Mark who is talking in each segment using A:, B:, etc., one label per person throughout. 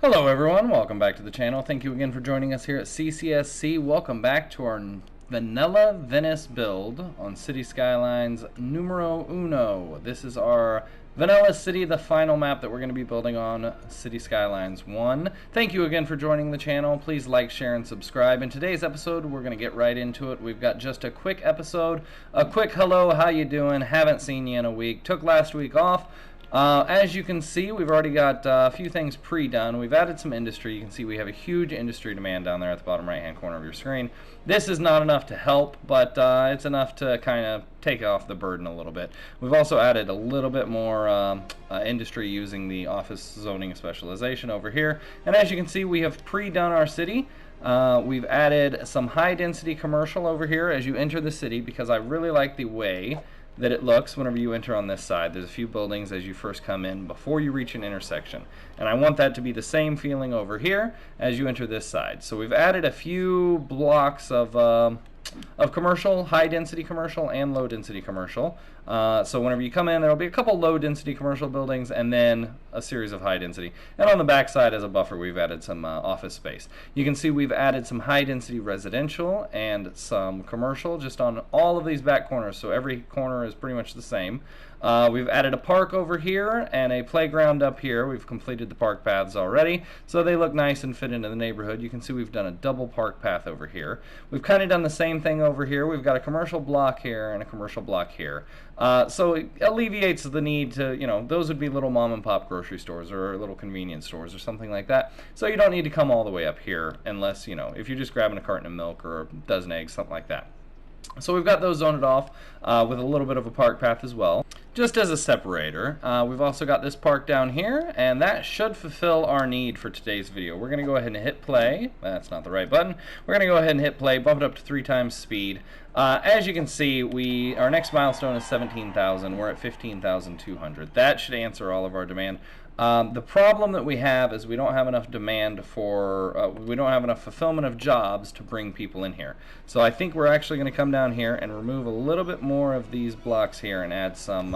A: Hello everyone, welcome back to the channel. Thank you again for joining us here at CCSC. Welcome back to our vanilla Venice build on City Skylines numero uno. This is our vanilla city, the final map that we're going to be building on City Skylines 1. Thank you again for joining the channel. Please like, share, and subscribe. In today's episode, we're going to get right into it. We've got just a quick episode, a quick hello, how you doing? Haven't seen you in a week. Took last week off. As you can see, we've already got a few things pre-done. We've added some industry. You can see we have a huge industry demand down there at the bottom right-hand corner of your screen. This is not enough to help, but it's enough to kind of take off the burden a little bit. We've also added a little bit more industry using the office zoning specialization over here. And as you can see, we have pre-done our city. We've added some high-density commercial over here as you enter the city because I really like the way that it looks whenever you enter on this side. There's a few buildings as you first come in before you reach an intersection, and I want that to be the same feeling over here as you enter this side. So we've added a few blocks of commercial, high density commercial and low density commercial. So whenever you come in, there will be a couple low density commercial buildings and then a series of high density. And on the back side as a buffer, we've added some office space. You can see we've added some high density residential and some commercial just on all of these back corners. So every corner is pretty much the same. We've added a park over here and a playground up here. We've completed the park paths already, so they look nice and fit into the neighborhood. You can see we've done a double park path over here. We've kind of done the same thing over here. We've got a commercial block here and a commercial block here. So it alleviates the need to, those would be little mom and pop grocery stores or little convenience stores or something like that. So you don't need to come all the way up here unless, if you're just grabbing a carton of milk or a dozen eggs, something like that. So we've got those zoned off with a little bit of a park path as well. Just as a separator, we've also got this park down here, and that should fulfill our need for today's video. We're going to go ahead and hit play. That's not the right button. We're going to go ahead and hit play, bump it up to 3 times speed. As you can see, our next milestone is 17,000. We're at 15,200. That should answer all of our demand. The problem that we have is we don't have enough demand for, we don't have enough fulfillment of jobs to bring people in here. So I think we're actually going to come down here and remove a little bit more of these blocks here and add some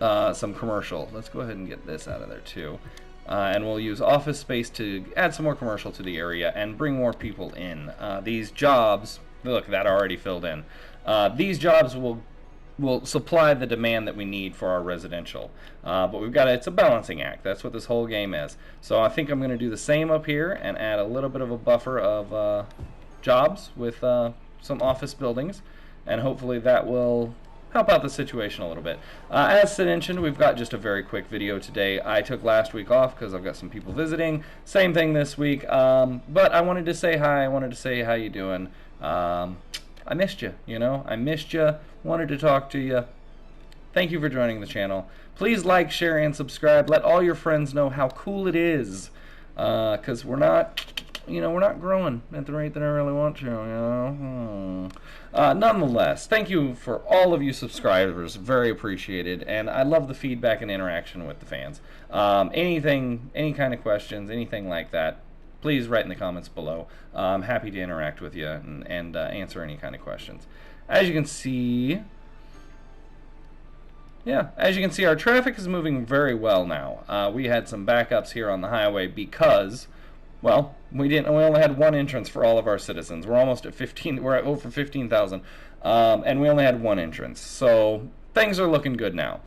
A: commercial. Let's go ahead and get this out of there too. And we'll use office space to add some more commercial to the area and bring more people in. These jobs, look, that already filled in. These jobs will supply the demand that we need for our residential. But we've got it's a balancing act. That's what this whole game is. So I think I'm going to do the same up here and add a little bit of a buffer of jobs with some office buildings, and hopefully that will help out the situation a little bit. As mentioned, we've got just a very quick video today. I took last week off because I've got some people visiting. Same thing this week. But I wanted to say hi. I wanted to say how you doing. I missed you, I missed you, wanted to talk to you. Thank you for joining the channel. Please like, share, and subscribe. Let all your friends know how cool it is, because we're not growing at the rate that I really want to, Nonetheless, thank you for all of you subscribers. Very appreciated, and I love the feedback and interaction with the fans. Any kind of questions, anything like that, please write in the comments below. I'm happy to interact with you and answer any kind of questions. As you can see, our traffic is moving very well now. We had some backups here on the highway because, well, we only had one entrance for all of our citizens. We're almost at 15. We're at over 15,000, and we only had one entrance. So things are looking good now.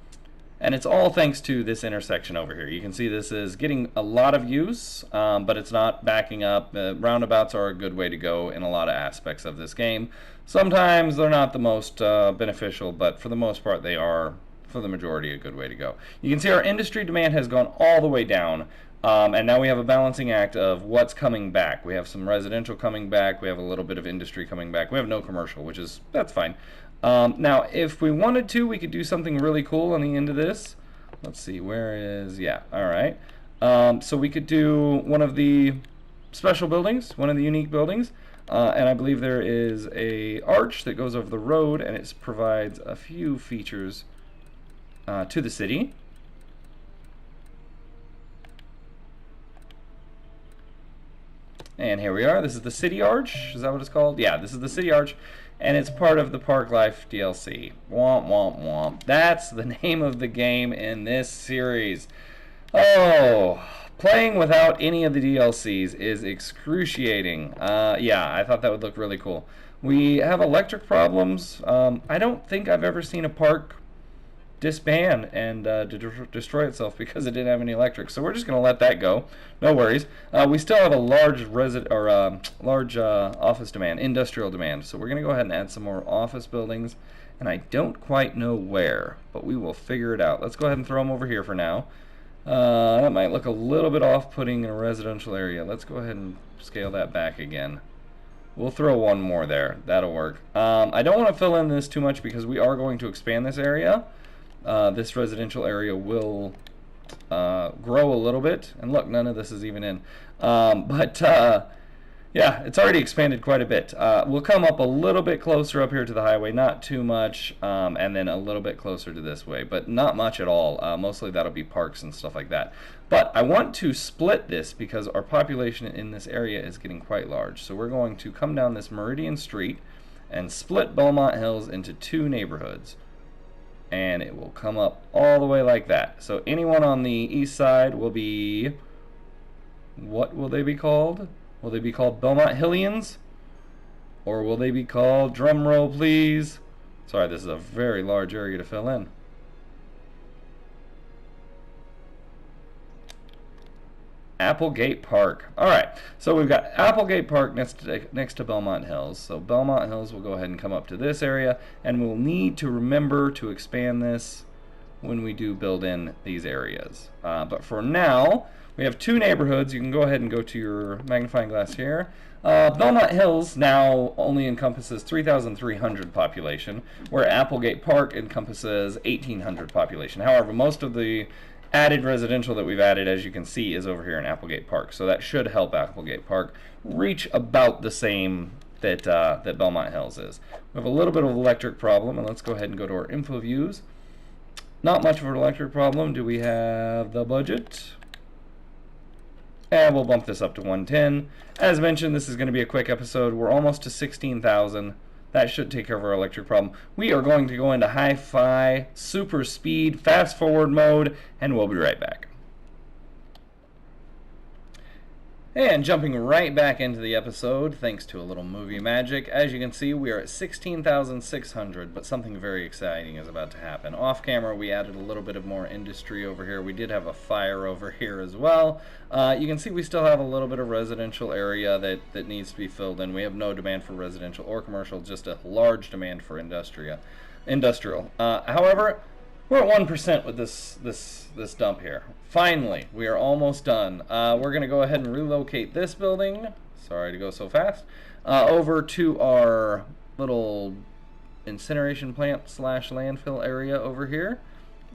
A: And it's all thanks to this intersection over here. You can see this is getting a lot of use, but it's not backing up. Roundabouts are a good way to go in a lot of aspects of this game. Sometimes they're not the most beneficial, but for the most part they are, for the majority, a good way to go. You can see our industry demand has gone all the way down, and now we have a balancing act of what's coming back. We have some residential coming back. We have a little bit of industry coming back. We have no commercial, that's fine. Now, if we wanted to, we could do something really cool on the end of this. Let's see, alright. So we could do one of the special buildings, one of the unique buildings, and I believe there is a arch that goes over the road, and it provides a few features to the city. And here we are. This is the City Arch. Is that what it's called? Yeah, this is the City Arch. And it's part of the Park Life DLC. Womp, womp, womp. That's the name of the game in this series. Oh, playing without any of the DLCs is excruciating. Yeah, I thought that would look really cool. We have electric problems. I don't think I've ever seen a park disband and destroy itself because it didn't have any electric. So we're just going to let that go. No worries. We still have a large large office demand, industrial demand. So we're going to go ahead and add some more office buildings. And I don't quite know where, but we will figure it out. Let's go ahead and throw them over here for now. That might look a little bit off-putting in a residential area. Let's go ahead and scale that back again. We'll throw one more there. That'll work. I don't want to fill in this too much because we are going to expand this area. This residential area will grow a little bit. And look, none of this is even in. Yeah, it's already expanded quite a bit. We'll come up a little bit closer up here to the highway, not too much, and then a little bit closer to this way, but not much at all. Mostly that'll be parks and stuff like that. But I want to split this because our population in this area is getting quite large. So we're going to come down this Meridian Street and split Belmont Hills into two neighborhoods. And it will come up all the way like that. So anyone on the east side will be... What will they be called? Will they be called Belmont Hillians? Or will they be called, drum roll please? Sorry, this is a very large area to fill in. Applegate Park. Alright, so we've got Applegate Park next to Belmont Hills. So Belmont Hills will go ahead and come up to this area, and we'll need to remember to expand this when we do build in these areas. But for now, we have two neighborhoods. You can go ahead and go to your magnifying glass here. Belmont Hills now only encompasses 3,300 population, where Applegate Park encompasses 1,800 population. However, most of the added residential that we've added, as you can see, is over here in Applegate Park. So that should help Applegate Park reach about the same that Belmont Hills is. We have a little bit of electric problem, and let's go ahead and go to our info views. Not much of an electric problem. Do we have the budget? And we'll bump this up to 110. As mentioned, this is going to be a quick episode. We're almost to 16,000. That should take care of our electric problem. We are going to go into hi-fi, super speed, fast forward mode, and we'll be right back. And jumping right back into the episode, thanks to a little movie magic, as you can see, we are at 16,600, but something very exciting is about to happen. Off camera, we added a little bit of more industry over here. We did have a fire over here as well. You can see we still have a little bit of residential area that needs to be filled in. We have no demand for residential or commercial, just a large demand for industrial. However, we're at 1% with this dump here. Finally, we are almost done. We're going to go ahead and relocate this building. Sorry to go so fast. Over to our little incineration plant / landfill area over here.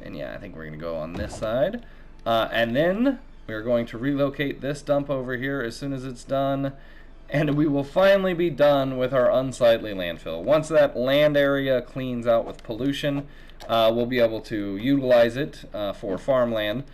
A: And yeah, I think we're going to go on this side. And then we're going to relocate this dump over here as soon as it's done. And we will finally be done with our unsightly landfill. Once that land area cleans out with pollution, we'll be able to utilize it for farmland.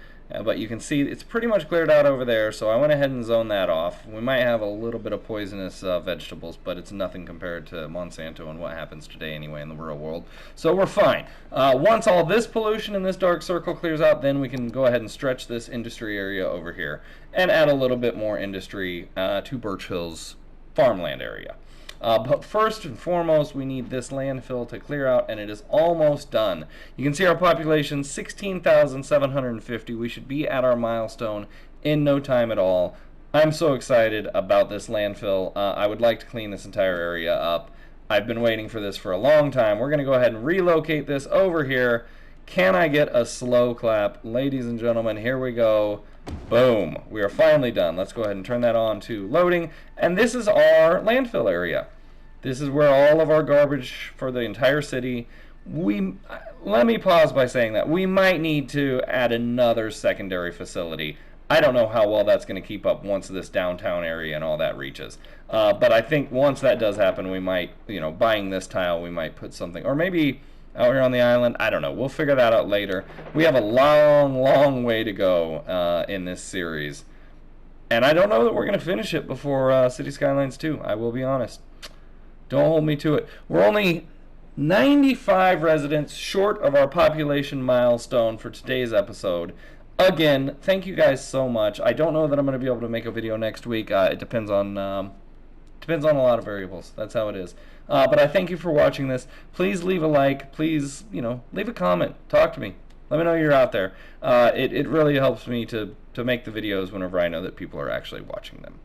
A: But you can see it's pretty much cleared out over there, so I went ahead and zoned that off. We might have a little bit of poisonous vegetables, but it's nothing compared to Monsanto and what happens today anyway in the real world. So we're fine. Once all this pollution in this dark circle clears out, then we can go ahead and stretch this industry area over here and add a little bit more industry to Birch Hill's farmland area. But first and foremost, we need this landfill to clear out, and it is almost done. You can see our population, 16,750. We should be at our milestone in no time at all. I'm so excited about this landfill. I would like to clean this entire area up. I've been waiting for this for a long time. We're going to go ahead and relocate this over here. Can I get a slow clap? Ladies and gentlemen, here we go. Boom. We are finally done. Let's go ahead and turn that on to loading. And this is our landfill area. This is where all of our garbage for the entire city. Let me pause by saying that we might need to add another secondary facility. I don't know how well that's going to keep up once this downtown area and all that reaches. But I think once that does happen, we might, buying this tile, we might put something, or maybe out here on the island. I don't know. We'll figure that out later. We have a long, long way to go in this series. And I don't know that we're going to finish it before Cities Skylines 2. I will be honest. Don't hold me to it. We're only 95 residents short of our population milestone for today's episode. again, thank you guys so much. I don't know that I'm going to be able to make a video next week. It depends on a lot of variables. That's how it is. But I thank you for watching this. Please leave a like. Please, leave a comment. Talk to me. Let me know you're out there. It really helps me to make the videos whenever I know that people are actually watching them.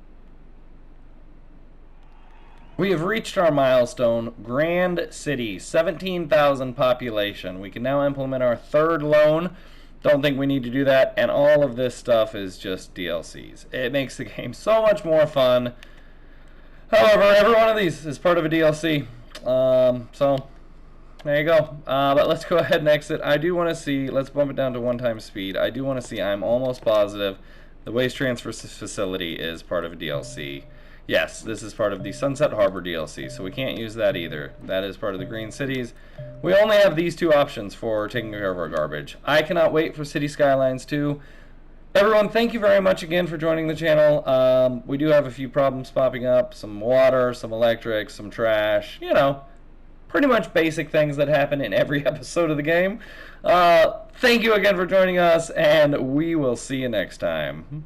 A: We have reached our milestone. Grand City, 17,000 population. We can now implement our third loan. Don't think we need to do that. And all of this stuff is just DLCs. It makes the game so much more fun. However, every one of these is part of a DLC. So, there you go. But let's go ahead and exit. I do want to see, let's bump it down to 1x speed. I do want to see, I'm almost positive, the waste transfer facility is part of a DLC. Yes, this is part of the Sunset Harbor DLC, so we can't use that either. That is part of the Green Cities. We only have these two options for taking care of our garbage. I cannot wait for Cities Skylines II. Everyone, thank you very much again for joining the channel. We do have a few problems popping up. Some water, some electric, some trash. Pretty much basic things that happen in every episode of the game. Thank you again for joining us, and we will see you next time.